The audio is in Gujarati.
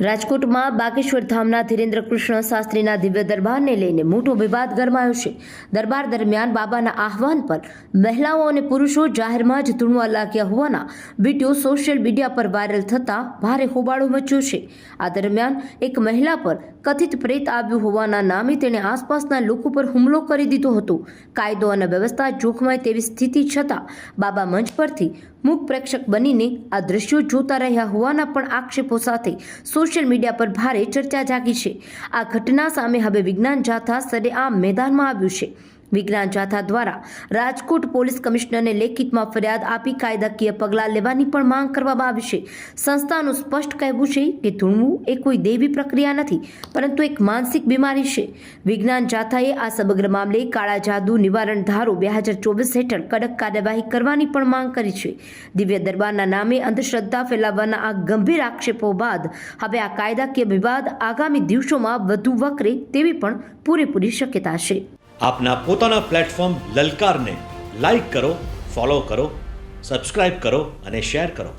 રાજકોટમાં બાગેશ્વર ધામના ધીરેન્દ્ર કૃષ્ણ શાસ્ત્રીના દિવ્ય દરબારને લઈને મોટો વિવાદ ગરમાયો છે। દરબાર દરમિયાન બાબાના આહવાન પર મહિલાઓ અને પુરુષો જાહેરમાં જ ધૂણવા લાગ્યા હોવાના વિડીયો સોશિયલ મીડિયા પર વાયરલ થતા ભારે હોબાળો મચ્યો છે। આ દરમિયાન એક મહિલા પર કથિત પ્રેત આવ્યું હોવાના નામે તેણે આસપાસના લોકો પર હુમલો કરી દીધો હતો। કાયદો અને વ્યવસ્થા જોખમાય તેવી સ્થિતિ છતાં બાબા મંચ પરથી મૂક પ્રેક્ષક બનીને આ દ્રશ્યો જોતા રહ્યા હોવાના પણ આક્ષેપો સાથે સોશિયલ મીડિયા પર ભારે ચર્ચા જાગી છે। આ ઘટના સામે હવે વિજ્ઞાન જાથા સરેઆમ મેદાનમાં આવ્યું છે। વિજ્ઞાન જાથા દ્વારા રાજકોટ પોલીસ કમિશનરને લેખિતમાં ફરિયાદ આપી કાયદાકીય પગલાં લેવાની પણ માંગ કરવામાં આવી છે। સંસ્થાનું સ્પષ્ટ કહેવું છે કે ધૂણવું એ કોઈ દૈવી પ્રક્રિયા નથી, પરંતુ એક માનસિક બીમારી છે। વિજ્ઞાન જાથાએ આ સમગ્ર મામલે કાળા જાદુ નિવારણ ધારો 2024 હેઠળ કડક કાર્યવાહી કરવાની પણ માંગ કરી છે। દિવ્ય દરબારના નામે અંધશ્રદ્ધા ફેલાવવાના આ ગંભીર આક્ષેપો બાદ હવે આ કાયદાકીય વિવાદ આગામી દિવસોમાં વધુ વકરે તેવી પણ પૂરેપૂરી શક્યતા છે। આપના પોતાના પ્લેટફોર્મ લલકારને લાઈક કરો, ફોલો કરો, સબસ્ક્રાઇબ કરો અને શેર કરો।